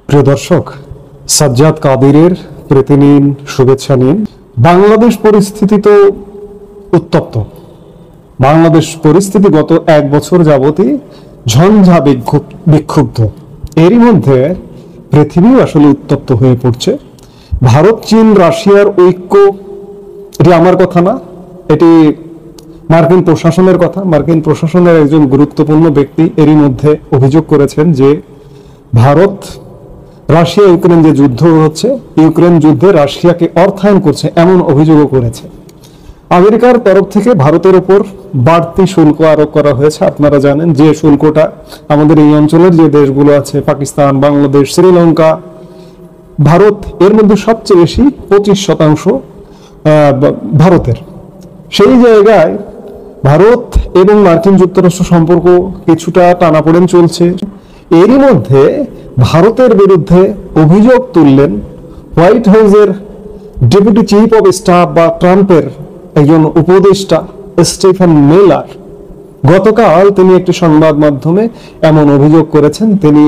প্রিয় দর্শক, সাজ্জাদ কাদিরের প্রীতি নিন, শুভেচ্ছা নিন। বাংলাদেশ পরিস্থিতি তো উত্তপ্ত। বাংলাদেশ পরিস্থিতি গত এক বছর যাবতই ঝঞ্ঝা বিক্ষুব্ধ। এরই মধ্যে পৃথিবী আসলে উত্তপ্ত হয়ে পড়ছে। ভারত, চীন, রাশিয়ার ঐক্য, এটি আমার কথা না, এটি মার্কিন প্রশাসনের কথা। মার্কিন প্রশাসনের একজন গুরুত্বপূর্ণ ব্যক্তি এরই মধ্যে অভিযোগ করেছেন যে ভারত রাশিয়া ইউক্রেন যে যুদ্ধ হচ্ছে, ইউক্রেন যুদ্ধে রাশিয়াকে অর্থায়ন করছে, এমন অভিযোগও করেছে। আমেরিকার তরফ থেকে ভারতের উপর বাড়তি শুল্ক আরোপ করা হয়েছে। আপনারা জানেন যে শুল্কটা আমাদের এই অঞ্চলের যে দেশগুলো আছে, পাকিস্তান, বাংলাদেশ, শ্রীলঙ্কা, ভারত, এর মধ্যে সবচেয়ে বেশি 25% ভারতের। সেই জায়গায় ভারত এবং মার্কিন যুক্তরাষ্ট্র সম্পর্ক কিছুটা টানাপোড়েন চলছে। এরই মধ্যে ভারতের বিরুদ্ধে অভিযোগ তুললেন হোয়াইট হাউসের ডেপুটি চিফ অফ স্টাফ বা ট্রাম্পের একজন উপদেষ্টা স্টিফেন মিলার। গতকাল তিনি একটি সংবাদ মাধ্যমে এমন অভিযোগ করেছেন। তিনি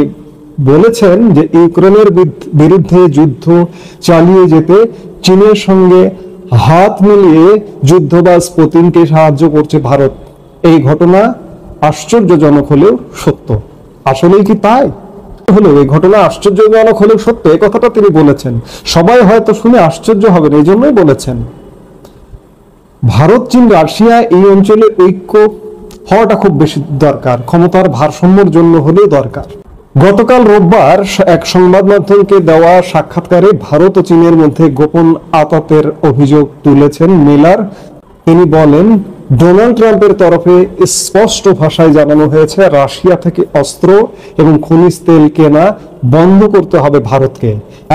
বলেছেন যে ইউক্রেনের বিরুদ্ধে যুদ্ধ চালিয়ে যেতে চীনের সঙ্গে হাত মিলিয়ে যুদ্ধবাজ পুতিনকে সাহায্য করছে ভারত। এই ঘটনা আশ্চর্যজনক হলেও সত্য। আসলেই কি তাই? হলেও এই ঘটনা আশ্চর্যজনক হলেও সত্য, এই কথাটা তিনি বলেছেন। সবাই হয়তো শুনে আশ্চর্য হবেন, এই জন্যই বলেছেন। ভারত, চীন, রাশিয়া এই অঞ্চলে ঐক্য হওয়াটা খুব বেশি দরকার, ক্ষমতার ভারসাম্যের জন্য হলেও দরকার। গতকাল রোববার এক সংবাদ মাধ্যমকে দেওয়া সাক্ষাৎকারে ভারত ও চীনের মধ্যে গোপন আততের অভিযোগ তুলেছেন মিলার। তিনি বলেন, ডোনাল্ড ট্রাম্পের তরফে স্পষ্ট ভাষায় জানানো হয়েছে রাশিয়া থেকে অস্ত্র এবং খনিজ তেল কেনা বন্ধ করতে হবে ভারতকে।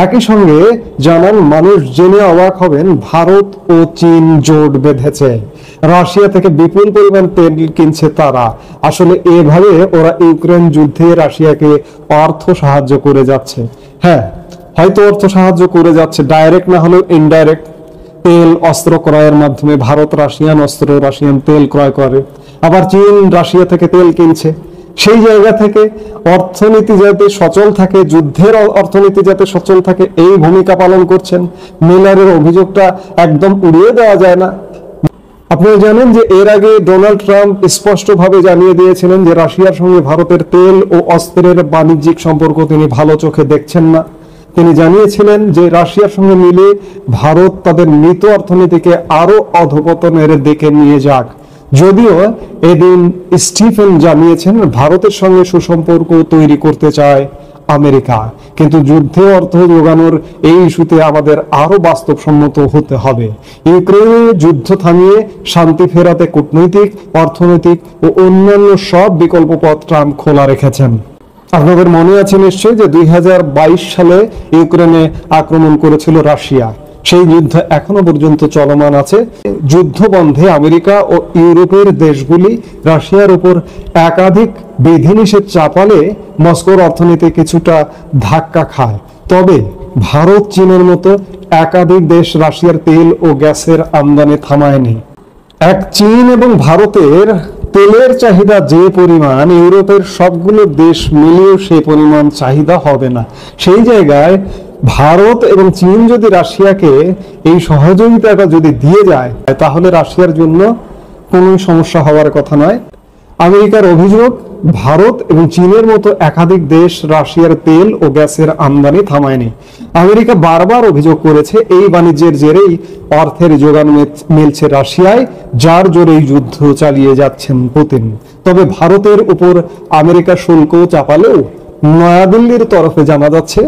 একই সঙ্গে জানান, মানুষ জেনে অবাক হবেন, ভারত ও চীন জোট বেঁধেছে, রাশিয়া থেকে বিপুল পরিমাণ তেল কিনছে তারা। আসলে এভাবে ওরা ইউক্রেন যুদ্ধে রাশিয়াকে অর্থ সাহায্য করে যাচ্ছে। হ্যাঁ, হয়তো অর্থ সাহায্য করে যাচ্ছে, ডাইরেক্ট না হলেও ইনডাইরেক্ট। তেল, অস্ত্র ক্রয়ের মাধ্যমে ভারত রাশিয়ান অস্ত্র, রাশিয়ান তেল ক্রয় করে, আবার চীন রাশিয়া থেকে তেল কিনছে। সেই জায়গা থেকে অর্থনীতি যাতে সচল থাকে, যুদ্ধের অর্থনীতি যাতে সচল থাকে, এই ভূমিকা পালন করছেন। মিলারের অভিযোগটা একদম উড়িয়ে দেওয়া যায় না। আপনারা জানেন যে এর আগে ডোনাল্ড ট্রাম্প স্পষ্টভাবে জানিয়ে দিয়েছিলেন যে রাশিয়ার সঙ্গে ভারতের তেল ও অস্ত্রের বাণিজ্যিক সম্পর্ক তিনি ভালো চোখে দেখছেন না। তিনি জানিয়েছিলেন যে রাশিয়ার সঙ্গে মিলে ভারত তাদের মৃত অর্থনীতিকে আরো অধঃপতনের দিকে নিয়ে যাক। যদিও এদিন স্টিফেন জানিয়েছেন ভারতের সঙ্গে সুসম্পর্ক তৈরি করতে চায় আমেরিকা, কিন্তু যুদ্ধে অর্থ যোগানোর এই ইস্যুতে আমাদের আরো বাস্তবসম্মত হতে হবে। ইউক্রেনে যুদ্ধ থামিয়ে শান্তি ফেরাতে কূটনৈতিক, অর্থনৈতিক ও অন্যান্য সব বিকল্প পথ ট্রাম্প খোলা রেখেছেন। আপনাদের মনে আছে নিশ্চয়ই যে 2022 সালে ইউক্রেনে আক্রমণ করেছিল রাশিয়া। সেই যুদ্ধ এখনো পর্যন্ত চলমান আছে। যুদ্ধ বন্ধে আমেরিকা ও ইউরোপের দেশগুলি রাশিয়ার উপর একাধিক বিধিনিষেধ চাপালে মস্কোর অর্থনীতি কিছুটা ধাক্কা খায়। তবে ভারত, চীনের মতো একাধিক দেশ রাশিয়ার তেল ও গ্যাসের আমদানি থামায়নি। এক চীন এবং ভারতের তেলের চাহিদা যে পরিমাণ, ইউরোপের সবগুলো দেশ মিলিয়েও সেই পরিমাণ চাহিদা হবে না। সেই জায়গায় ভারত এবং চীন যদি রাশিয়াকে এই সহযোগিতাটা যদি দিয়ে যায়, তাহলে রাশিয়ার জন্য কোনো সমস্যা হওয়ার কথা নয়। আমেরিকার অভিযোগ, ভারত এবং চীনের মতো একাধিক দেশ রাশিয়ার তেল ও গ্যাসের আমদানি থামায়নি। আমেরিকা বারবার অভিযোগ করেছে এই বাণিজ্যের জেরেই অর্থের যোগান মিলছে রাশিয়ায়, যার জোরেই যুদ্ধ চালিয়ে যাচ্ছেন পুতিন। তবে ভারতের উপর আমেরিকা শুল্ক চাপালেও নয়াদিল্লির তরফে জানা যাচ্ছে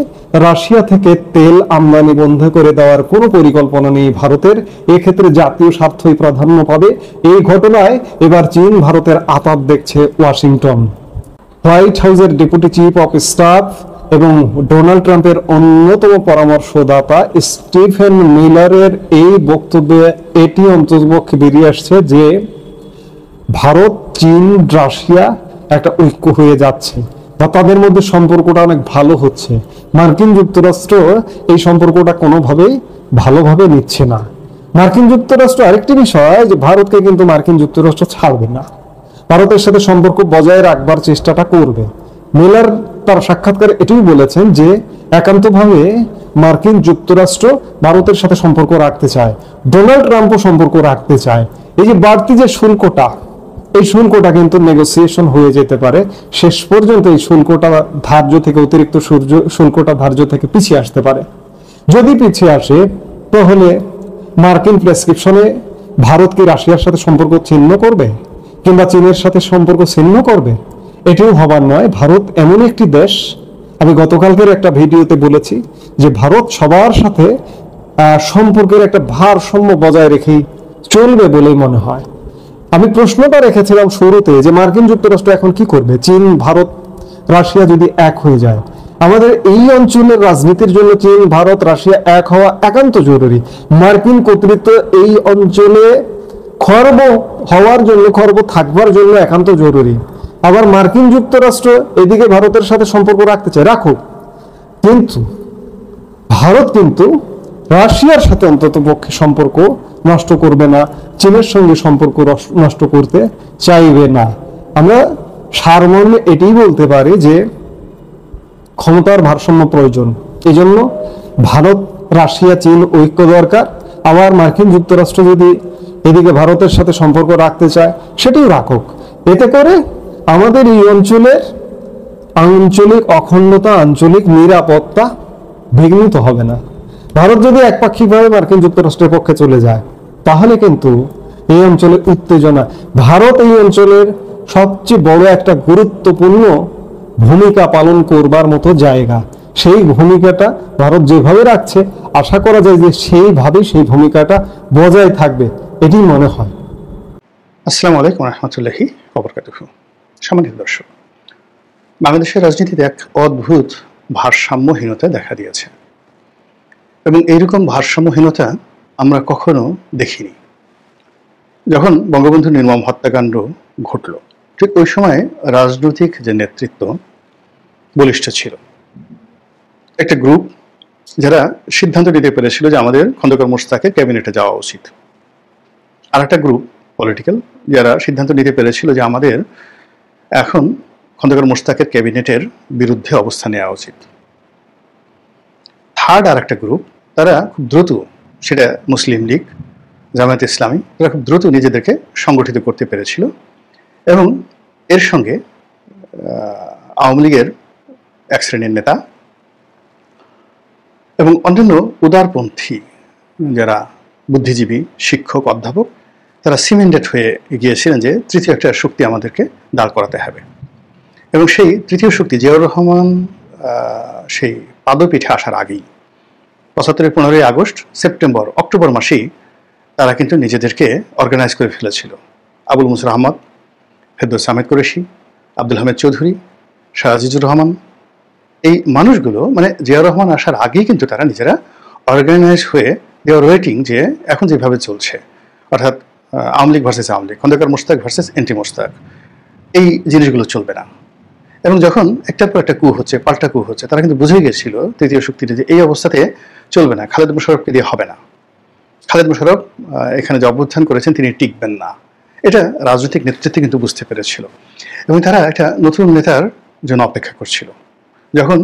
রাশিয়া থেকে তেল আমদানি বন্ধ করে দেওয়ার কোনো পরিকল্পনা নেই ভারতের। এক্ষেত্রে জাতীয় স্বার্থই প্রাধান্য পাবে। এই ঘটনায় এবার চীন ভারতের আতাত দেখছে ওয়াশিংটন। হোয়াইট হাউসের ডেপুটি চিফ অফ স্টাফ এবং ডোনাল্ড ট্রাম্পের অন্যতম পরামর্শদাতা স্টিফেন মিলারের এই বক্তব্যে এটি অন্ততপক্ষে বেরিয়ে আসছে যে ভারত, চীন, রাশিয়া একটা ঐক্য হয়ে যাচ্ছে বা তাদের মধ্যে সম্পর্কটা অনেক ভালো হচ্ছে। মার্কিন যুক্তরাষ্ট্র এই সম্পর্কটা কোনোভাবেই ভালোভাবে নিচ্ছে না। মার্কিন যুক্তরাষ্ট্র আরেকটি বিষয় যে ভারতকে কিন্তু মার্কিন যুক্তরাষ্ট্র ছাড়বে না, ভারতের সাথে সম্পর্ক বজায় রাখবার চেষ্টাটা করবে। মিলার তার সাক্ষাৎকারে এটাই বলেছেন যে একান্তভাবে মার্কিন যুক্তরাষ্ট্র ভারতের সাথে সম্পর্ক রাখতে চায়, ডোনাল্ড ট্রাম্পও সম্পর্ক রাখতে চায়। এই যে বাড়তি যে শুল্কটা, এই শুল্কটা কিন্তু নেগোসিয়েশন হয়ে যেতে পারে, শেষ পর্যন্ত এই শুল্কটা ধার্য থেকে, অতিরিক্ত শুল্কটা ধার্য থেকে পিছিয়ে আসতে পারে। যদি পিছিয়ে আসে তাহলে মার্কিন প্রেসক্রিপশনে ভারত কি রাশিয়ার সাথে সম্পর্ক ছিন্ন করবে কিংবা চীনের সাথে সম্পর্ক ছিন্ন করবে? এটিও হবার নয়। ভারত এমন একটি দেশ, আমি গতকালকের একটা ভিডিওতে বলেছি যে ভারত সবার সাথে সম্পর্কের একটা ভারসাম্য বজায় রেখেই চলবে বলেই মনে হয়। আমি প্রশ্নটা রেখেছিলাম শুরুতে যে মার্কিন যুক্তরাষ্ট্র এখন কি করবে, চীন, ভারত, রাশিয়া যদি এক হয়ে যায়। আমাদের এই অঞ্চলের রাজনীতির জন্য চীন, ভারত, রাশিয়া এক হওয়া একান্ত জরুরি। মার্কিন কর্তৃত্ব এই অঞ্চলে খর্ব হওয়ার জন্য, খর্ব থাকবার জন্য একান্ত জরুরি। আবার মার্কিন যুক্তরাষ্ট্র এদিকে ভারতের সাথে সম্পর্ক রাখতে চায়, রাখুক, কিন্তু ভারত কিন্তু রাশিয়ার সাথে অন্তত পক্ষে সম্পর্ক নষ্ট করবে না, চীনের সঙ্গে সম্পর্ক নষ্ট করতে চাইবে না। আমরা সারমর্মে এটাই বলতে পারি যে ক্ষমতার ভারসাম্য প্রয়োজন। এই জন্য ভারত, রাশিয়া, চীন ঐক্য দরকার। আবার মার্কিন যুক্তরাষ্ট্র যদি এদিকে ভারতের সাথে সম্পর্ক রাখতে চায়, সেটাই রাখুক। এতে করে আমাদের এই অঞ্চলের আঞ্চলিক অখণ্ডতা, আঞ্চলিক নিরাপত্তা বিঘ্নিত হবে না। ভারত যদি একপাক্ষিকভাবে মার্কিন যুক্তরাষ্ট্রের পক্ষে চলে যায়, তাহলে কিন্তু এই অঞ্চলের উত্তেজনা, ভারত এই অঞ্চলের সবচেয়ে বড় একটা গুরুত্বপূর্ণ ভূমিকা পালন করবার মতো জায়গা। সেই ভূমিকাটা ভারত যেভাবে রাখছে, আশা করা যায় যে সেইভাবে সেই ভূমিকাটা বজায় থাকবে, এটি মনে হয়। আসসালামু আলাইকুম রহমতুল্লাহি ওয়া বারাকাতুহু। সম্মানিত দর্শক, বাংলাদেশের রাজনীতিতে এক অদ্ভুত ভারসাম্যহীনতা দেখা দিয়েছে এবং এইরকম ভারসাম্যহীনতা আমরা কখনো দেখিনি। যখন বঙ্গবন্ধু নির্মম হত্যাকাণ্ড ঘটল, ঠিক ওই সময় রাজনৈতিক যে নেতৃত্ব বলিষ্ঠ ছিল, একটা গ্রুপ যারা সিদ্ধান্ত নিতে পেরেছিল যে আমাদের খন্দকার মোশতাকের ক্যাবিনেটে যাওয়া উচিত, আর একটা গ্রুপ পলিটিক্যাল যারা সিদ্ধান্ত নিতে পেরেছিল যে আমাদের এখন খন্দকার মোশতাকের ক্যাবিনেটের বিরুদ্ধে অবস্থান নেওয়া উচিত। থার্ড আর একটা গ্রুপ, তারা খুব দ্রুত, সেটা মুসলিম লীগ, জামায়াত ইসলামী, তারা খুব দ্রুত নিজেদেরকে সংগঠিত করতে পেরেছিল এবং এর সঙ্গে আওয়ামী লীগের এক শ্রেণীর নেতা এবং অন্যান্য উদারপন্থী যারা বুদ্ধিজীবী, শিক্ষক, অধ্যাপক, তারা সিমেন্টেড হয়ে গিয়েছিলেন যে তৃতীয় একটা শক্তি আমাদেরকে দাঁড় করাতে হবে। এবং সেই তৃতীয় শক্তি জিয়াউর রহমান সেই পাদপীঠে আসার আগেই ৭৫-এর 15ই আগস্ট, সেপ্টেম্বর, অক্টোবর মাসেই তারা কিন্তু নিজেদেরকে অর্গানাইজ করে ফেলেছিল। আবুল মুসর আহমদ, ফেরদৌস আহমেদ কুরেশি, আব্দুল হামিদ চৌধুরী, শাহ আজিজুর রহমান, এই মানুষগুলো মানে জিয়াউর রহমান আসার আগেই কিন্তু তারা নিজেরা অর্গানাইজ হয়ে দে আর ওয়েটিং যে এখন যেভাবে চলছে, অর্থাৎ Awami League versus Awami League, Khondaker Mostaq versus anti Mostaq, এই জিনিসগুলো চলবে না। এবং যখন একটার পর একটা কু হচ্ছে, পাল্টা কু হচ্ছে, তারা কিন্তু বুঝে গেছিল তৃতীয় শক্তিটি যে এই অবস্থাতে চলবে না, খালেদ মোশাররফকে দিয়ে হবে না, খালেদ মোশাররফ এখানে যে অভ্যুত্থান করেছেন তিনি টিকবেন না, এটা রাজনৈতিক নেতৃত্বে কিন্তু বুঝতে পেরেছিল এবং তারা একটা নতুন নেতার জন্য অপেক্ষা করছিল। যখন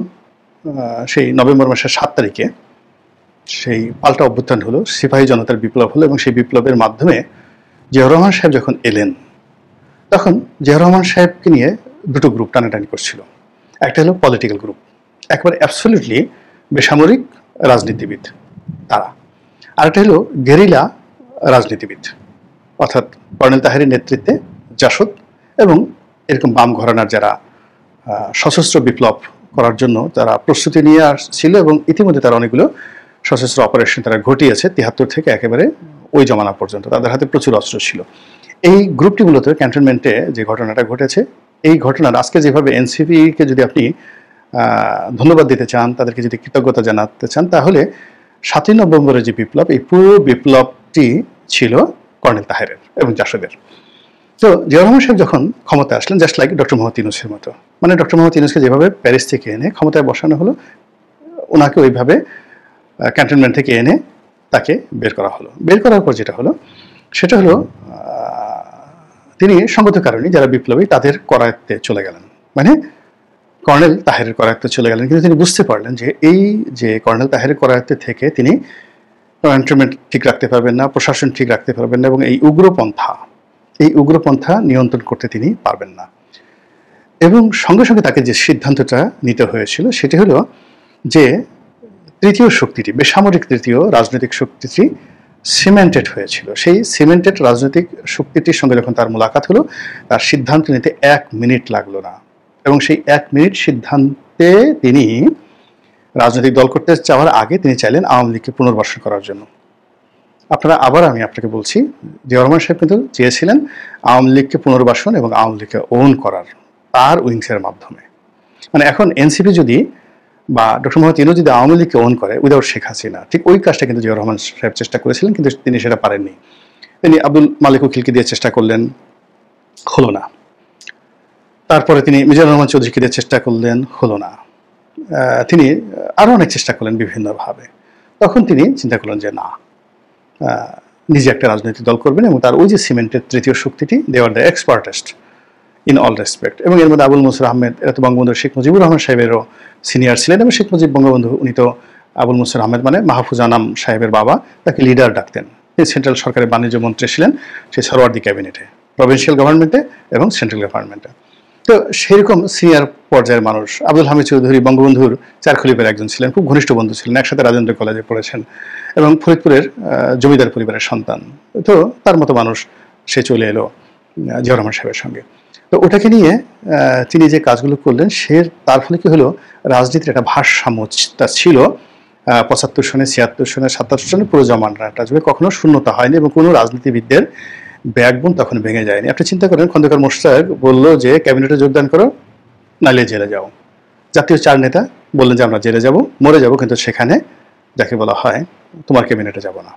সেই নভেম্বর মাসের 7 তারিখে সেই পাল্টা অভ্যুত্থান হলো, সিপাহী জনতার বিপ্লব হলো এবং সেই বিপ্লবের মাধ্যমে জিয়াউর রহমান সাহেব যখন এলেন, তখন জিয়াউর রহমান সাহেবকে নিয়ে দুটো গ্রুপ টানাটানি করছিল। একটা হলো পলিটিক্যাল গ্রুপ, একবারে অ্যাবসলিউটলি বেসামরিক রাজনীতিবিদ তারা, আর একটা হলো গেরিলা রাজনীতিবিদ, অর্থাৎ কর্নেল তাহেরের নেতৃত্বে জাসদ এবং এরকম বাম ঘরানার যারা সশস্ত্র বিপ্লব করার জন্য তারা প্রস্তুতি নিয়ে আসছিল এবং ইতিমধ্যে তারা অনেকগুলো সশস্ত্র অপারেশন তারা ঘটিয়েছে ৭৩ থেকে একেবারে ওই জমানা পর্যন্ত, তাদের হাতে প্রচুর অস্ত্র ছিল। এই গ্রুপটি মূলত ক্যান্টনমেন্টে যে ঘটনাটা ঘটেছে, এই ঘটনার আজকে যেভাবে এনসিপিকে যদি আপনি ধন্যবাদ দিতে চান, তাদেরকে যদি কৃতজ্ঞতা জানাতে চান, তাহলে ৭ই নভেম্বরের যে বিপ্লব, এই পুরো বিপ্লবটি ছিল কর্নেল তাহেরের এবং জাসদের। তো জিয়াউর রহমান সাহেব যখন ক্ষমতায় আসলেন, জাস্ট লাইক ডক্টর মোহাম্মদ ইউনূসের মতো, মানে ডক্টর মোহাম্মদ ইউনূসকে যেভাবে প্যারিস থেকে এনে ক্ষমতায় বসানো হলো, ওনাকে ওইভাবে ক্যান্টনমেন্ট থেকে এনে তাকে বের করা হলো। বের করার পর যেটা হলো সেটা হলো তিনি সঙ্গত কারণে যারা বিপ্লবী তাদের করায়ত্তে চলে গেলেন, মানে কর্নেল তাহেরের করায়ত্তে চলে গেলেন, কিন্তু তিনি বুঝতে পারলেন যে এই যে কর্নেল তাহেরের করায়ত্তে থেকে তিনি ক্যান্টনমেন্ট ঠিক রাখতে পারবেন না, প্রশাসন ঠিক রাখতে পারবেন না, এবং এই উগ্রপন্থা নিয়ন্ত্রণ করতে তিনি পারবেন না। এবং সঙ্গে সঙ্গে তাকে যে সিদ্ধান্তটা নিতে হয়েছিল সেটি হলো যে তৃতীয় শক্তিটি, বেসামরিক তৃতীয় রাজনৈতিক শক্তিটি সিমেন্টেড হয়েছিল। সেই সিমেন্টেড রাজনৈতিক শক্তিটির সঙ্গে যখন তার মোলাকাত হলো, তার সিদ্ধান্ত নিতে 1 মিনিট লাগলো না, এবং সেই 1 মিনিট সিদ্ধান্তে তিনি রাজনৈতিক দল করতে চাওয়ার আগে তিনি চাইলেন আওয়ামী লীগকে পুনর্বাসন করার জন্য। আমি আপনাকে বলছি, জিয়াউর রহমান সাহেব কিন্তু চেয়েছিলেন আওয়ামী লীগকে পুনর্বাসন এবং আওয়ামী লীগকে ওন করার তার উইংসের মাধ্যমে। মানে এখন এনসিপি যদি বা ডক্টর মোহাম্মদ ইউনূস যদি আওয়ামী লীগকে ওন করে উইদাউট শেখ হাসিনা, ঠিক ওই কাজটা কিন্তু জিয়াউর রহমান সাহেব চেষ্টা করেছিলেন, কিন্তু তিনি সেটা পারেননি। তিনি আব্দুল মালিক উকিলকে দিয়ে চেষ্টা করলেন, হলো না। তারপরে তিনি মিজানুর রহমান চৌধুরীকে দিয়ে চেষ্টা করলেন, হলো না। তিনি আরও অনেক চেষ্টা করলেন বিভিন্নভাবে। তখন তিনি চিন্তা করলেন যে না, নিজে একটা রাজনৈতিক দল করবেন, এবং তার ওই যে সিমেন্টের তৃতীয় শক্তিটি, they are the expertest in all respect. এবং এর মধ্যে আবুল মনসুর আহমেদ, এরা তো বঙ্গবন্ধু শেখ মুজিবুর রহমান সাহেবেরও সিনিয়র ছিলেন, এবং শেখ মুজিব বঙ্গবন্ধু উনি তো আবুল মনসুর আহমেদ মানে মাহফুজ আনাম সাহেবের বাবা, তাকে লিডার ডাকতেন। তিনি সেন্ট্রাল সরকারের বাণিজ্য মন্ত্রী ছিলেন, সেই সরওয়ার্দী ক্যাবিনেটে, প্রভিন্সিয়াল গভর্নমেন্টে এবং সেন্ট্রাল গভর্নমেন্টে। তো সেরকম সিনিয়র পর্যায়ের মানুষ আব্দুল হামিদ চৌধুরী বঙ্গবন্ধুর 4 খলিফার একজন ছিলেন, খুব ঘনিষ্ঠ বন্ধু ছিলেন, একসাথে রাজেন্দ্র কলেজে পড়েছেন, এবং ফরিদপুরের জমিদার পরিবারের সন্তান। তো তার মতো মানুষ সে চলে এলো জিয়াউর রহমান সাহেবের সঙ্গে। তো ওটাকে নিয়ে তিনি যে কাজগুলো করলেন, তার ফলে কি হলো, রাজনীতির একটা ভারসাম্যতা ছিল 75 সনে, 76 সনে, 77 সনে পুরো জমানাটা জুড়ে কখনো শূন্যতা হয়নি, এবং কোনো রাজনীতিবিদদের ব্যাকবোন তখন ভেঙে যায়নি। আপনি চিন্তা করেন, খন্দকার মোশতাক বললো যে ক্যাবিনেটে যোগদান করো, নাইলে জেলে যাও। জাতীয় 4 নেতা বললেন যে আমরা জেলে যাব, মরে যাব, কিন্তু সেখানে যাকে বলা হয় তোমার ক্যাবিনেটে যাব না।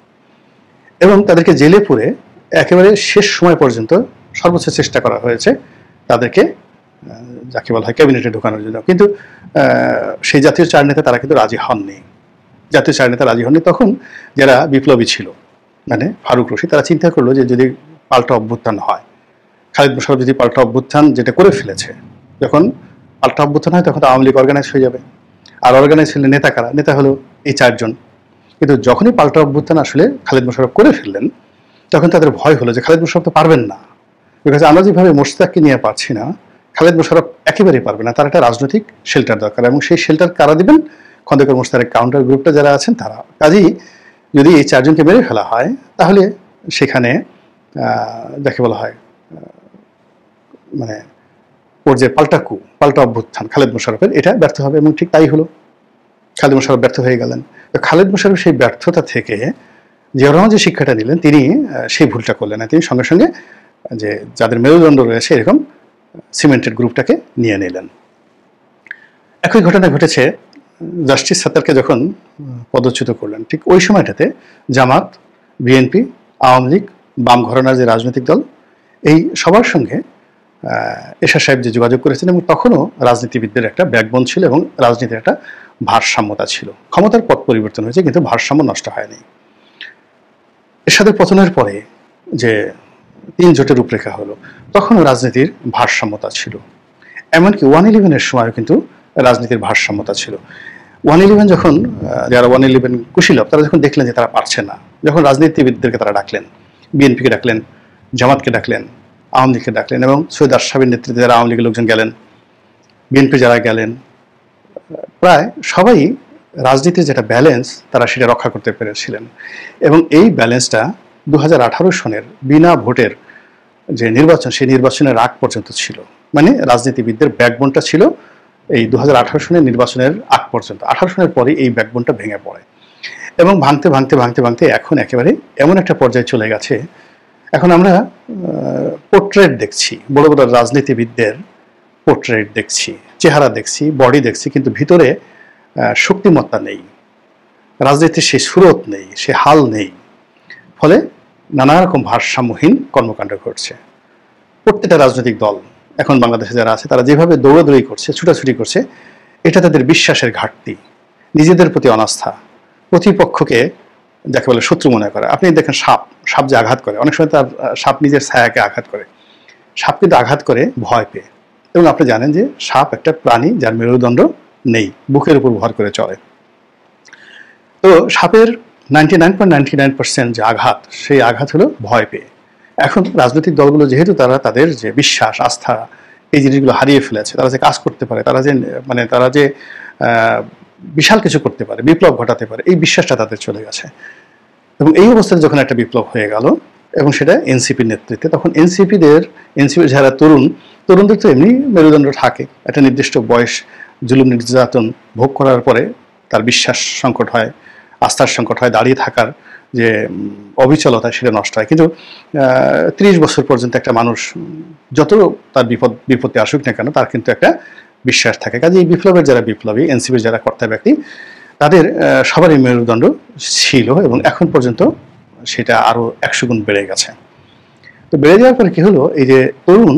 এবং তাদেরকে জেলে পুরে একেবারে শেষ সময় পর্যন্ত সর্বোচ্চ চেষ্টা করা হয়েছে তাদেরকে যাকে বলা হয় ক্যাবিনেটে ঢোকানোর জন্য, কিন্তু সেই জাতীয় 4 নেতা তারা কিন্তু রাজি হননি। জাতীয় 4 নেতা রাজি হননি। তখন যারা বিপ্লবী ছিল, মানে ফারুক রশিদ, তারা চিন্তা করলো যে যদি পাল্টা অভ্যুত্থান হয়, খালিদ মোশাররফ যদি পাল্টা অভ্যুত্থান যেটা করে ফেলেছে, যখন পাল্টা অভ্যুত্থান হয় তখন তো আওয়ামী লীগ অর্গানাইজ হয়ে যাবে। আর অর্গানাইজ হলে নেতা কারা? নেতা হলো এই 4 জন। কিন্তু যখনই পাল্টা অভ্যুত্থান আসলে খালিদ মোশাররফ করে ফেললেন, তখন তাদের ভয় হলো যে খালিদ মোশাররফ তো পারবেন না, বিকজ আমরা যেভাবে মোশতাককে নিয়ে পারছি না, খালিদ মোশাররফ একেবারেই পারবে না। তার একটা রাজনৈতিক শেল্টার দরকার, এবং সেই শেল্টার কারা দিবেন? খন্দকার মোশতাকের কাউন্টার গ্রুপটা যারা আছেন তারা। কাজেই যদি এই 4 জনকে মেরে ফেলা হয়, তাহলে সেখানে যাকে বলা হয় মানে ওর যে পাল্টা অভ্যুত্থান খালিদ মোশাররফের, এটা ব্যর্থ হবে, এবং ঠিক তাই হলো। খালিদ মোশাররফ ব্যর্থ হয়ে গেলেন। তো খালিদ মোশাররফ সেই ব্যর্থতা থেকে জিয়াউর রহমান যে শিক্ষাটা নিলেন, তিনি সেই ভুলটা করলেন না। তিনি সঙ্গে সঙ্গে যে যাদের মেরুদণ্ড রয়েছে এরকম সিমেন্টেড গ্রুপটাকে নিয়ে নিলেন। একই ঘটনা ঘটেছে জাস্টিস সাত্তারকে যখন পদচ্যুত করলেন, ঠিক ওই সময়টাতে জামাত, বিএনপি, আওয়ামী লীগ, বাম ঘরানার যে রাজনৈতিক দল, এই সবার সঙ্গে এরশাদ সাহেব যে যোগাযোগ করেছেন, এবং তখনও রাজনীতিবিদদের একটা ব্যাকবোন ছিল এবং রাজনীতির একটা ভারসাম্যতা ছিল। ক্ষমতার পথ পরিবর্তন হয়েছে, কিন্তু ভারসাম্য নষ্ট হয়নি। এরশাদের পতনের পরে যে 3 জোটের রূপরেখা হলো, তখনও রাজনীতির ভারসাম্যতা ছিল। এমনকি 111-এর সময়ও কিন্তু রাজনীতির ভারসাম্যতা ছিল। 111 যখন যারা 111 কুশীলভ, তারা যখন দেখলেন যে তারা পারছে না, যখন রাজনীতিবিদদেরকে তারা ডাকলেন, বিএনপিকে ডাকলেন, জামাতকে ডাকলেন, আওয়ামী লীগকে ডাকলেন, এবং সৈয়দ আশরাফের নেতৃত্বে যারা আওয়ামী লীগের লোকজন গেলেন, বিএনপি যারা গেলেন, প্রায় সবাই রাজনীতির যেটা ব্যালেন্স তারা সেটা রক্ষা করতে পেরেছিলেন। এবং এই ব্যালেন্সটা 2018 সনের বিনা ভোটের যে নির্বাচন, সেই নির্বাচনের আগ পর্যন্ত ছিল। মানে রাজনীতিবিদদের ব্যাকবোনটা ছিল এই 2018 সনের নির্বাচনের আগ পর্যন্ত। 18 সনের পরে এই ব্যাকবোনটা ভেঙে পড়ে, এবং ভাঙতে ভাঙতে ভাঙতে ভাঙতে এখন একেবারে এমন একটা পর্যায়ে চলে গেছে, এখন আমরা পোর্ট্রেট দেখছি, বড় বড় রাজনীতিবিদদের পোর্ট্রেট দেখছি, চেহারা দেখছি, বডি দেখছি, কিন্তু ভিতরে শক্তিমত্তা নেই, রাজনীতির সেই সুরত নেই, সে হাল নেই। ফলে নানা রকম ভারসাম্যহীন কর্মকাণ্ড ঘটছে। প্রত্যেকটা রাজনৈতিক দল এখন বাংলাদেশে যারা আছে, তারা যেভাবে দৌড়াদৌড়ি করছে, ছুটাছুটি করছে, এটা তাদের বিশ্বাসের ঘাটতি, নিজেদের প্রতি অনাস্থা, প্রতিপক্ষকে যাকে বলে শত্রু মনে করে। আপনি দেখেন সাপ যে আঘাত করে, অনেক সময় তার সাপ নিজের ছায়াকে আঘাত করে। সাপ কিন্তু আঘাত করে ভয় পেয়ে, এবং আপনি জানেন যে সাপ একটা প্রাণী যার মেরুদণ্ড নেই, বুকের উপর ভর করে চলে। তো সাপের 99.99% যে আঘাত, সেই আঘাত হলো ভয় পেয়ে। এখন রাজনৈতিক দলগুলো যেহেতু তাদের যে বিশ্বাস, আস্থা, এই জিনিসগুলো হারিয়ে ফেলেছে, তারা যে কাজ করতে পারে, তারা যে বিশাল কিছু করতে পারে, বিপ্লব ঘটাতে পারে, এই বিশ্বাসটা তাদের চলে গেছে। এবং এই অবস্থায় যখন একটা বিপ্লব হয়ে গেল এবং সেটা এনসিপির নেতৃত্বে, তখন এনসিপির যারা তরুণদের তো এমনি মেরুদণ্ড থাকে, একটা নির্দিষ্ট বয়স জুলুম নির্যাতন ভোগ করার পরে তার বিশ্বাস সংকট হয়, আস্থার সংকট হয়, দাঁড়িয়ে থাকার যে অবিচলতা সেটা নষ্ট হয়। কিন্তু 30 বছর পর্যন্ত একটা মানুষ যত তার বিপত্তি আসুক না কেন, তার কিন্তু একটা বিশ্বাস থাকে। কাজে এই বিপ্লবের যারা বিপ্লবী, এনসিপির যারা কর্তা ব্যক্তি, তাদের সবারই মেরুদণ্ড ছিল এবং এখন পর্যন্ত সেটা আরো 100 গুণ বেড়ে গেছে। তো বেড়ে যাওয়ার পরে কি হলো, এই যে তরুণ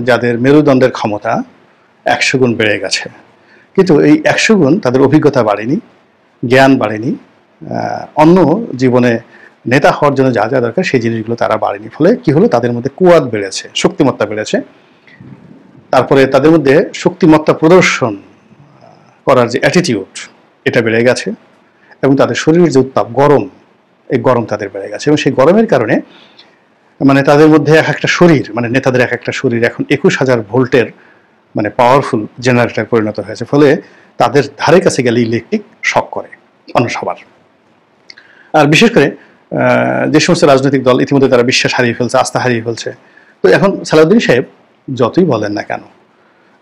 যাদের মেরুদণ্ডের ক্ষমতা 100 গুণ বেড়ে গেছে, কিন্তু এই 100 গুণ তাদের অভিজ্ঞতা বাড়েনি, জ্ঞান বাড়েনি, অন্য জীবনে নেতা হওয়ার জন্য যা যা দরকার সেই জিনিসগুলো তারা বাড়েনি। ফলে কি হলো, তাদের মধ্যে কুয়াদ বেড়েছে, শক্তিমত্তা বেড়েছে। তারপরে তাদের মধ্যে শক্তিমত্তা প্রদর্শন করার যে অ্যাটিটিউড, এটা বেড়ে গেছে। এবং তাদের শরীরের যে উত্তাপ, গরম, এই গরম তাদের বেড়ে গেছে। এবং সেই গরমের কারণে মানে তাদের মধ্যে এক একটা শরীর, মানে নেতাদের এক একটা শরীর এখন 21,000 ভোল্টের মানে পাওয়ারফুল জেনারেটর পরিণত হয়েছে। ফলে তাদের ধারে কাছে গেলে ইলেকট্রিক শক করে অন্য সবার। আর বিশেষ করে যে সমস্ত রাজনৈতিক দল ইতিমধ্যে তারা বিশ্বাস হারিয়ে ফেলছে, আস্থা হারিয়ে ফেলছে, তো এখন সালাউদ্দিন সাহেব যতই বলেন না কেন,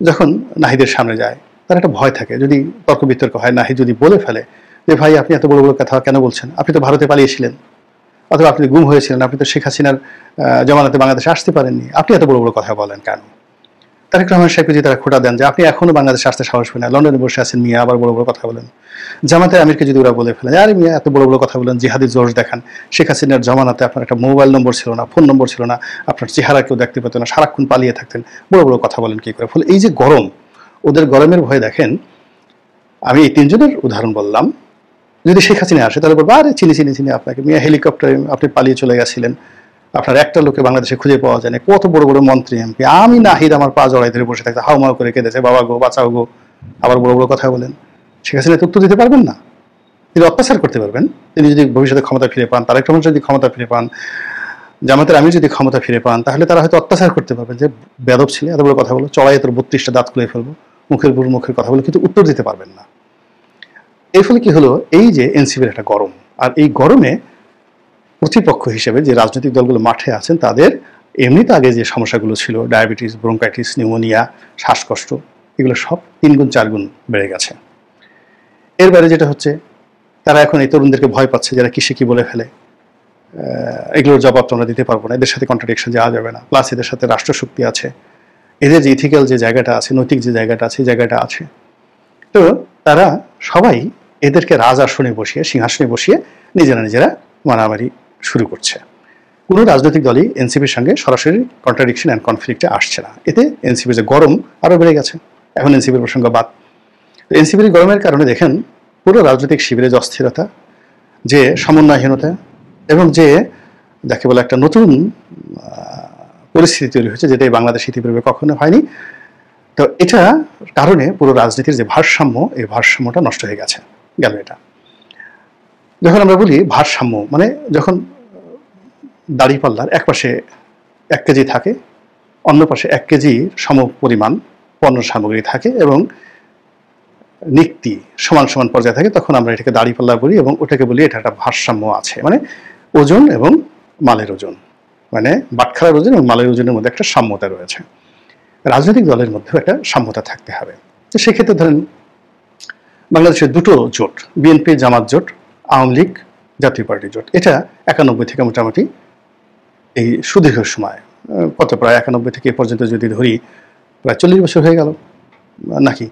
যখন নাহিদের সামনে যায় তার একটা ভয় থাকে, যদি তর্ক বিতর্ক হয়, নাহিদ যদি বলে ফেলে যে ভাই আপনি এত বড় বড় কথা কেন বলছেন, আপনি তো ভারতে পালিয়েছিলেন, অথবা আপনি গুম হয়েছিলেন, আপনি তো শেখ হাসিনার জমানাতে বাংলাদেশে আসতে পারেননি, আপনি এত বড় বড় কথা বলেন কেন? তারেক রহমান সাহেবকে যদি তারা খোটা দেন যে আপনি এখনো বাংলাদেশে আসতে সাহস পান না, লন্ডনে বসে আছেন মিয়া, আবার বড় বড় কথা বলেন। জামাতের আমিরকে যদি ওরা বলে ফেলেন আরে মিয়া এত বড় বড় কথা বলেন, জিহাদি জোশ দেখান, শেখ হাসিনার জমানাতে আপনার একটা মোবাইল নম্বর ছিল না, ফোন নম্বর ছিল না, আপনার চেহারা কেউ দেখতে পেত না, সারাক্ষণ পালিয়ে থাকতেন, বড় বড় কথা বলেন কি করে? ফলে এই যে গরম, ওদের গরমের ভয় দেখেন। আমি এই 3 জনের উদাহরণ বললাম। যদি শেখ হাসিনা আসে তাহলে বলবো আরে চিনি আপনাকে, মিয়া হেলিকপ্টারে আপনি পালিয়ে চলে গেছিলেন, আপনার একটা লোকে বাংলাদেশে খুঁজে পাওয়া যায় না, কত বড় বড় মন্ত্রী এমপি, আমি নাহিদ আমার পা জড়াই ধরে বসে থাকতে হাউমাউ করে কেঁদেছে, বাবা গো বাঁচাও গো, আবার বড় বড় কথা বলেন। শেখ হাসিনা তো উত্তর দিতে পারবেন না, তিনি অত্যাচার করতে পারবেন। তিনি যদি ভবিষ্যতে ক্ষমতা ফিরে পান, তারেক রহমান যদি ক্ষমতা ফিরে পান, জামাতের আমির যদি ক্ষমতা ফিরে পান, তাহলে তারা হয়তো অত্যাচার করতে পারবেন যে বেদব ছিলে, এত বড় কথা বলো, চড়াই তোর 32টা দাঁত খুলে ফেলবো, মুখের কথা বলে, কিন্তু উত্তর দিতে পারবেন না। এই ফলে কি হলো, এই যে এনসিপির একটা গরম, আর এই গরমে প্রতিপক্ষ হিসেবে যে রাজনৈতিক দলগুলো মাঠে আছেন, তাদের এমনিতে আগে যে সমস্যাগুলো ছিল, ডায়াবেটিস, ব্রঙ্কাইটিস, নিউমোনিয়া, শ্বাসকষ্ট, এগুলো সব 3 গুণ 4 গুণ বেড়ে গেছে। এর বাইরে যেটা হচ্ছে, তারা এখন এই তরুণদেরকে ভয় পাচ্ছে, যারা কিসে কি বলে ফেলে, এগুলোর জবাব তোমরা দিতে পারবো না, এদের সাথে কন্ট্রাডিকশন যাওয়া যাবে না, প্লাস এদের সাথে রাষ্ট্রশক্তি আছে, এদের যে ইথিক্যাল যে জায়গাটা আছে, নৈতিক যে জায়গাটা আছে, এই জায়গাটা আছে। তো তারা সবাই এদেরকে রাজআসনে বসিয়ে, সিংহাসনে বসিয়ে নিজেরা মারামারি শুরু করছে। কোনো রাজনৈতিক দলই এনসিপির সঙ্গে সরাসরি কন্ট্রাডিকশন অ্যান্ড কনফ্লিক্টে আসছে না। এতে এনসিপির যে গরম আরও বেড়ে গেছে। এখন এনসিপির প্রসঙ্গ বাদ। তো এনসিপির গরমের কারণে দেখেন পুরো রাজনৈতিক শিবিরে যে অস্থিরতা, যে সমন্বয়হীনতা, এবং যে যাকে বলে একটা নতুন পরিস্থিতি তৈরি হয়েছে, যেটা এই বাংলাদেশ ইতিপূর্বে কখনো হয়নি। তো এটা কারণে পুরো রাজনীতির যে ভারসাম্য, এই ভারসাম্যটা নষ্ট হয়ে গেছে গেল। এটা যখন আমরা বলি ভারসাম্য, মানে যখন দাড়িপাল্লার এক পাশে 1 কেজি থাকে, অন্য পাশে 1 কেজি সম পরিমাণ পণ্য সামগ্রী থাকে এবং নিক্তি সমান সমান পর্যায়ে থাকে, তখন আমরা এটাকে দাড়িপাল্লা বলি এবং ওটাকে বলি এটা একটা ভারসাম্য আছে। মানে ওজন এবং মালের ওজন, মানে বাটখারার ওজন এবং মালের ওজনের মধ্যে একটা সাম্যতা রয়েছে। রাজনৈতিক দলের মধ্যেও একটা সাম্যতা থাকতে হবে। তো সেক্ষেত্রে ধরেন বাংলাদেশের 2টো জোট, বিএনপি জামাত জোট, আওয়ামী লীগ জাতীয় পার্টি জোট, এটা 91 থেকে মোটামুটি এই সুদীর্ঘ সময়, কত প্রায় 91 থেকে এ পর্যন্ত যদি ধরি প্রায় 40 বছর হয়ে গেল, নাকি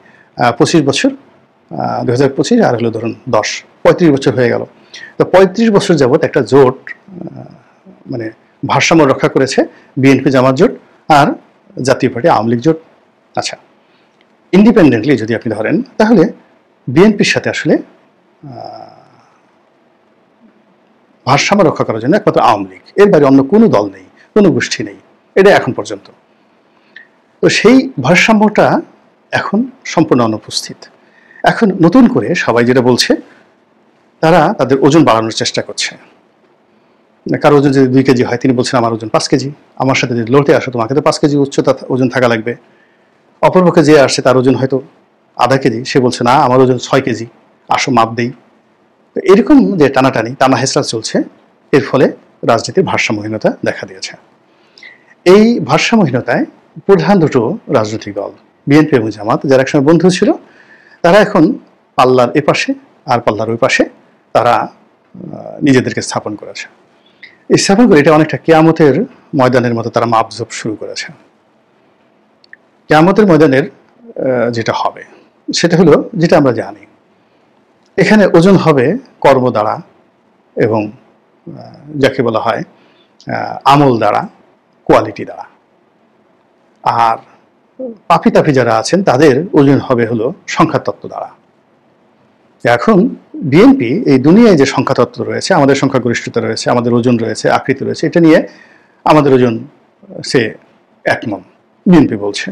25 বছর, 2025 আর হলো ধরুন 35 বছর হয়ে গেল। তো 35 বছর যাবৎ একটা জোট মানে ভারসাম্য রক্ষা করেছে, বিএনপি জামাত জোট আর জাতীয় পার্টি আওয়ামী লীগ জোট। আচ্ছা, ইন্ডিপেন্ডেন্টলি যদি আপনি ধরেন, তাহলে বিএনপির সাথে আসলে ভারসাম্য রক্ষা করার জন্য একমাত্র আওয়ামী লীগ, এর বাইরে অন্য কোনো দল নেই, কোনো গোষ্ঠী নেই, এটা এখন পর্যন্ত। তো সেই ভারসাম্যটা এখন সম্পূর্ণ অনুপস্থিত। এখন নতুন করে সবাই যেটা বলছে, তারা তাদের ওজন বাড়ানোর চেষ্টা করছে। কারো ওজন যদি 2 কেজি হয়, তিনি বলছেন আমার ওজন 5 কেজি, আমার সাথে যদি লড়তে আসো তোমাকে তো 5 কেজি উচ্চতা ওজন থাকা লাগবে। অপরপক্ষে যে আসছে তার ওজন হয়তো আধা কেজি, সে বলছে না আমার ওজন 6 কেজি, আসো মাপ দেই। তো এরকম যে টানা হেঁচড়া চলছে, এর ফলে রাজনীতির ভারসাম্যহীনতা দেখা দিয়েছে। এই ভারসাম্যহীনতায় প্রধান দুটো রাজনৈতিক দল, বিএনপি এবং জামাত, যারা একসময় বন্ধু ছিল, তারা এখন পাল্লার এপাশে আর পাল্লার ওই পাশে তারা নিজেদেরকে স্থাপন করেছে। এই স্থাপন করে এটা অনেকটা কিয়ামতের ময়দানের মতো তারা মাপজোপ শুরু করেছে। কিয়ামতের ময়দানের যেটা হবে সেটা হলো যেটা আমরা জানি, এখানে ওজন হবে কর্ম দ্বারা এবং যাকে বলা হয় আমল দ্বারা, কোয়ালিটি দ্বারা। আর পাপি তাপি যারা আছেন তাদের ওজন হবে হলো সংখ্যাতত্ত্ব দ্বারা। এখন বিএনপি এই দুনিয়ায় যে সংখ্যাতত্ত্ব রয়েছে, আমাদের সংখ্যাগরিষ্ঠতা রয়েছে, আমাদের ওজন রয়েছে, আকৃতি রয়েছে, এটা নিয়ে আমাদের ওজন সে 1 মণ বিএনপি বলছে।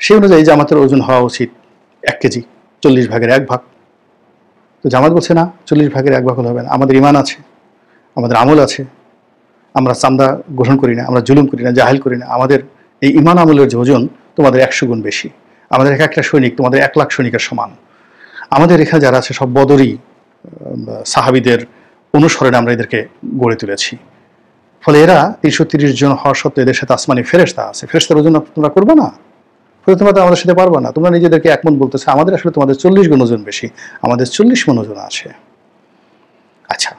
সেই অনুযায়ী জামাতের ওজন হওয়া উচিত 1 কেজি, 40 ভাগের 1 ভাগ। তো জামাত বলছে না, 40 ভাগের 1 ভাগ হলে হবে না, আমাদের ইমান আছে, আমাদের আমল আছে, আমরা চান্দা গ্রহণ করি না, আমরা জুলুম করি না, জাহেল করি না, আমাদের এই ইমান আমলের যে ওজন তোমাদের 100 গুণ বেশি, আমাদের একটা সৈনিক তোমাদের 1 লাখ সৈনিকের সমান, আমাদের এখানে যারা আছে সব বদরি সাহাবীদের অনুসরণে আমরা এদেরকে গড়ে তুলেছি। ফলে এরা 330 জন হওয়া সত্ত্বেও এদের সাথে আসমানি ফেরেশতা আছে, ফেরেশতার ওজন তোমরা করবে না, ফলে তোমরা তো আমাদের সাথে পারবে না, তোমরা নিজেদেরকে 1 মণ বলতেছে, আমাদের আসলে তোমাদের 40 গুণ ওজন বেশি, আমাদের 40 মণ ওজন আছে। আচ্ছা,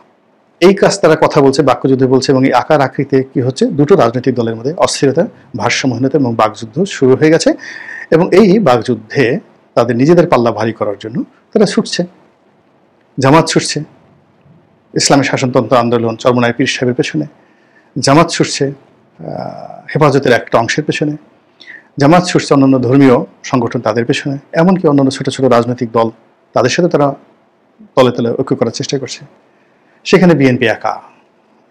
এই কাজ তারা কথা বলছে, বাক্যযুদ্ধ বলছে, এবং এই আকার আকৃতিতে কি হচ্ছে, দুটো রাজনৈতিক দলের মধ্যে অস্থিরতা, ভারসাম্যহীনতা এবং বাকযুদ্ধ শুরু হয়ে গেছে। এবং এই বাকযুদ্ধে তাদের নিজেদের পাল্লা ভারী করার জন্য তারা ছুটছে। জামাত ছুটছে ইসলামী শাসনতন্ত্র আন্দোলন চরমনাই পীর সাহেবের পেছনে, জামাত ছুটছে হেফাজতের একটা অংশের পেছনে, জামাত ছুটছে অন্যান্য ধর্মীয় সংগঠন তাদের পেছনে, এমনকি অন্যান্য ছোট ছোট রাজনৈতিক দল তাদের সাথে তারা তলে তলে ঐক্য করার চেষ্টা করছে। সেখানে বিএনপি একা,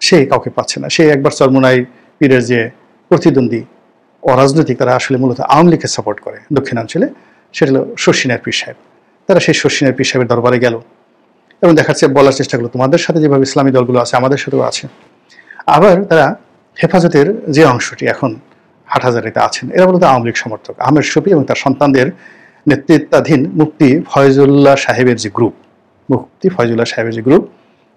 সে কাউকে পাচ্ছে না। সে একবার চরমনাই পীরের যে প্রতিদ্বন্দ্বী অরাজনৈতিক, তারা আসলে মূলত আওয়ামী লীগকে সাপোর্ট করে দক্ষিণাঞ্চলে, সেটা হলো শর্ষিনার পীর সাহেব। তারা সেই শর্ষিনার পীর সাহেবের দরবারে গেল এবং দেখাচ্ছে, বলার চেষ্টা করলো তোমাদের সাথে যেভাবে ইসলামী দলগুলো আছে আমাদের সাথেও আছে। আবার তারা হেফাজতের যে অংশটি এখন হাটহাজারিতে আছেন, এরা মূলত আওয়ামী লীগ সমর্থক। আহমেদ শফি এবং তার সন্তানদের নেতৃত্বাধীন মুফতি ফয়জুল্লাহ সাহেবের যে গ্রুপ,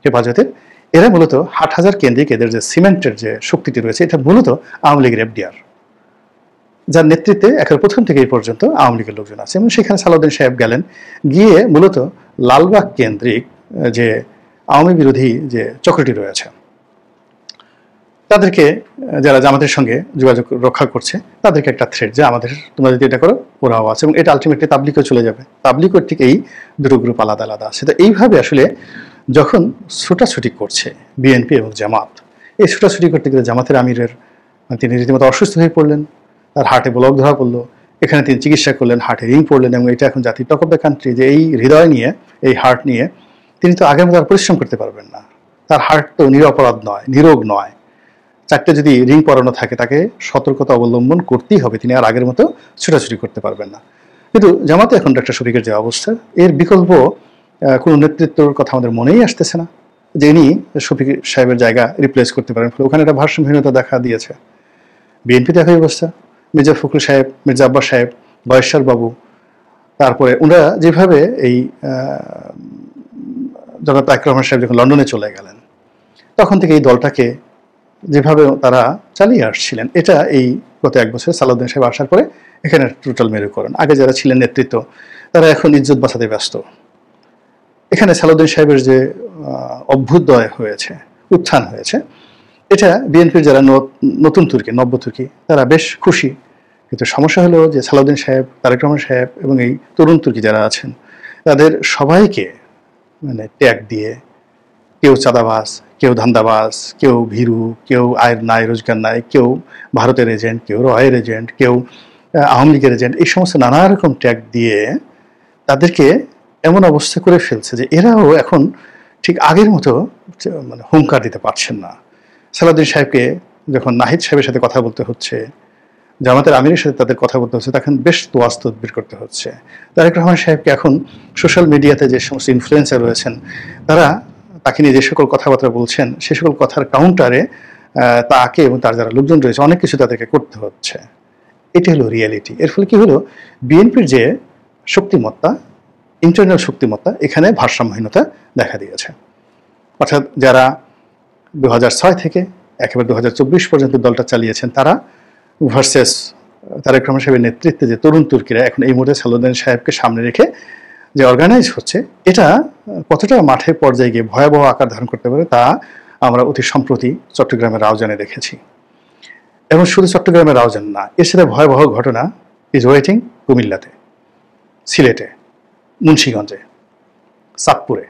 হেফাজতের, এরা মূলত হাটহাজার কেন্দ্রিক এদের যে সিমেন্টের যে শক্তিটি রয়েছে, এটা মূলত আওয়ামী লীগের এফডিআর, যার নেতৃত্বে একের প্রথম থেকে এই পর্যন্ত আওয়ামী লীগের লোকজন আছে। এবং সেখানে সালাউদ্দিন সাহেব গেলেন, গিয়ে মূলত লালবাগ কেন্দ্রিক যে আওয়ামী বিরোধী যে চক্রটি রয়েছে তাদেরকে, যারা জামাতের সঙ্গে যোগাযোগ রক্ষা করছে, তাদেরকে একটা থ্রেট যে আমাদের, তোমরা যদি এটা করো ওরাও আছে, এবং এটা আলটিমেটলি তাবলিগেও চলে যাবে। তাবলিগের ঠিক এই দুটো গ্রুপ আলাদা আলাদা আছে। তো এইভাবে আসলে যখন ছুটাছুটি করছে বিএনপি এবং জামাত, এই ছুটাছুটি করতে গেলে জামাতের আমিরের তিনি রীতিমতো অসুস্থ হয়ে পড়লেন, তার হার্টে ব্লক ধরা পড়লো, এখানে তিনি চিকিৎসা করলেন, হার্টে রিং পড়লেন, এবং এটা এখন জাতির টক অফ দ্য কান্ট্রি যে এই হৃদয় নিয়ে, এই হার্ট নিয়ে তিনি তো আগের মতো আর পরিশ্রম করতে পারবেন না। তার হার্ট তো নিরপরাধ নয়, নিরোগ নয়, 4টে যদি রিং পরানো থাকে তাকে সতর্কতা অবলম্বন করতেই হবে, তিনি আর আগের মতো ছুটাছুটি করতে পারবেন না। কিন্তু জামাতে এখন ডক্টর শফিকের যে অবস্থা, এর বিকল্প কোনো নেতৃত্বর কথা আমাদের মনেই আসতেছে না যে ইনি শফিক সাহেবের জায়গা রিপ্লেস করতে পারেন। ফলে ওখানে একটা ভারসাম্যহীনতা দেখা দিয়েছে। বিএনপি একই অবস্থা, মির্জা ফখরুল সাহেব, মির্জা আব্বাস সাহেব, বয়েশ্বর বাবু, তারপরে ওনারা যেভাবে এই জনাব তারেক রহমান সাহেব যখন লন্ডনে চলে গেলেন, তখন থেকে এই দলটাকে যেভাবে তারা চালিয়ে আসছিলেন, এটা এই গত 1 বছর সালাউদ্দিন সাহেব আসার পরে এখানে টোটাল মেরুকরণ। আগে যারা ছিলেন নেতৃত্ব, তারা এখন ইজ্জত বাঁচাতে ব্যস্ত। এখানে সালাউদ্দিন সাহেবের যে অভ্যুদয় হয়েছে, উত্থান হয়েছে, এটা বিএনপির যারা নতুন তুর্কি, নব্য তুর্কি, তারা বেশ খুশি। কিন্তু সমস্যা হলো যে সালাউদ্দিন সাহেব, তারেক রহমান সাহেব এবং এই তরুণ তুর্কি যারা আছেন, তাদের সবাইকে মানে ট্যাগ দিয়ে, কেউ চাঁদাবাজ, কেউ ধান্দাবাজ, কেউ ভীরু, কেউ আয়ের নাই রোজগার নাই, কেউ ভারতের এজেন্ট, কেউ রয়ের এজেন্ট, কেউ আওয়ামী লীগের এজেন্ট, এই সমস্ত নানা রকম ট্যাগ দিয়ে তাদেরকে এমন অবস্থা করে ফেলছে যে এরাও এখন ঠিক আগের মতো মানে হুঙ্কার দিতে পারছেন না। সালাউদ্দিন সাহেবকে যখন নাহিদ সাহেবের সাথে কথা বলতে হচ্ছে, জামাতের আমিরের সাথে তাদের কথা বলতে হচ্ছে, তখন বেশ তোয়াজ তদবির করতে হচ্ছে। তারেক রহমান সাহেবকে এখন সোশ্যাল মিডিয়াতে যে সমস্ত ইনফ্লুয়েন্সার রয়েছেন তারা তাকে নিয়ে যে সকল কথাবার্তা বলছেন সে সকল কথার কাউন্টারে তাকে এবং তার যারা লোকজন রয়েছে অনেক কিছু তাদেরকে করতে হচ্ছে। এটি হলো রিয়েলিটি। এর ফলে কি হলো, বিএনপির যে শক্তিমত্তা, ইন্টারনাল শক্তিমত্তা, এখানে ভারসাম্যহীনতা দেখা দিয়েছে। অর্থাৎ যারা 2006 থেকে একেবারে 2024 পর্যন্ত দলটা চালিয়েছেন তারা ভার্সেস তারেক রহমান সাহেবের নেতৃত্বে যে তরুণ তুর্কিরা এখন এই মুহূর্তে সালাউদ্দিন সাহেবকে সামনে রেখে যে অর্গানাইজ হচ্ছে, এটা কতটা মাঠের পর্যায়ে গিয়ে ভয়াবহ আকার ধারণ করতে পারে তা আমরা অতি সম্প্রতি চট্টগ্রামের রাউজানে দেখেছি। এবং শুধু চট্টগ্রামের রাউজান না, এর সাথে ভয়াবহ ঘটনা ইজ ওয়েটিং কুমিল্লাতে, সিলেটে, মুন্সিগঞ্জে, চাঁদপুরে।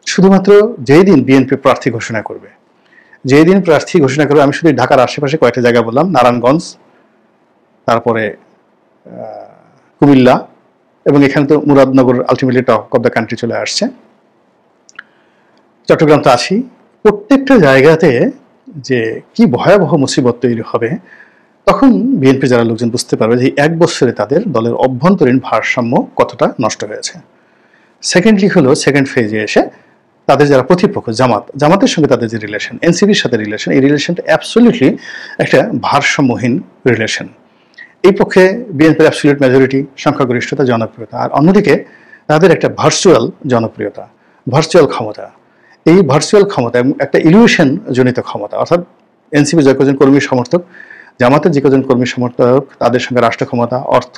শুধুমাত্র যেই দিন বিএনপি প্রার্থী ঘোষণা করবে, যেই দিন প্রার্থী ঘোষণা করবে, আমি শুধু ঢাকার আশেপাশে কয়েকটা জায়গা বললাম, নারায়ণগঞ্জ, তারপরে কুমিল্লা, এবং এখানে তো Muradnagar ultimately top of the country চলে আসছে, চট্টগ্রাম তো আছি। প্রত্যেকটা জায়গাতে যে কি ভয়াবহ মুসিবত তৈরি হবে, তখন বিএনপি যারা লোকজন বুঝতে পারবে যে এক বছরে তাদের দলের অভ্যন্তরীণ ভারসাম্য কতটা নষ্ট হয়েছে। সেকেন্ডলি হলো সেকেন্ড ফেজে এসে তাদের যারা প্রতিপক্ষ জামাতের সঙ্গে তাদের যে রিলেশন, এনসিপির সাথে রিলেশন, এই রিলেশনটা অ্যাবসলিউটলি একটা ভারসাম্যহীন রিলেশন। এই পক্ষে বিএনপির অ্যাবসলিউট মেজরিটি, সংখ্যাগরিষ্ঠতা, জনপ্রিয়তা, আর অন্যদিকে তাদের একটা ভার্চুয়াল জনপ্রিয়তা, ভার্চুয়াল ক্ষমতা। এই ভার্চুয়াল ক্ষমতা এবং একটা ইলিউশন জনিত ক্ষমতা, অর্থাৎ এনসিপি যে কজন কর্মী সমর্থক, জামাতের যে কজন কর্মী সমর্থক, তাদের সঙ্গে রাষ্ট্র ক্ষমতা, অর্থ,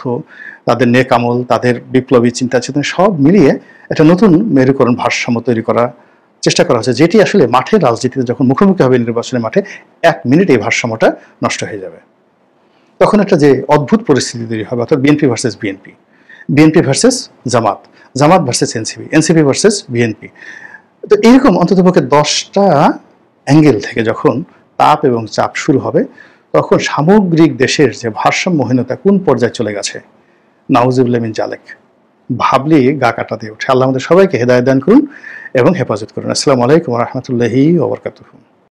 তাদের নেক আমল, তাদের বিপ্লবী চিন্তা চেতনা সব মিলিয়ে একটা নতুন মেরুকরণ ভারসাম্য তৈরি করার চেষ্টা করা হচ্ছে, যেটি আসলে মাঠের রাজনীতিতে যখন মুখোমুখি হবে নির্বাচনের মাঠে, 1 মিনিট এই ভারসাম্যটা নষ্ট হয়ে যাবে। তখন একটা যে অদ্ভুত পরিস্থিতি তৈরি হবে, অর্থাৎ BNP versus BNP, BNP versus Jamaat, Jamaat versus NCP, NCP versus BNP. তো এইরকম অন্ততপক্ষে 10টা অ্যাঙ্গেল থেকে যখন তাপ এবং চাপ শুরু হবে, তখন সামগ্রিক দেশের যে ভারসাম্যহীনতা কোন পর্যায়ে চলে গেছে, নাউজুবিল্লাহ মিন জালেক, ভাবলে গা কাটা দিয়ে ওঠে। আল্লাহ আমাদের সবাইকে হেদায়েত দান করুন এবং হেফাজত করুন। আসসালামু আলাইকুম ওয়া রাহমাতুল্লাহি ওয়া বারাকাতুহু।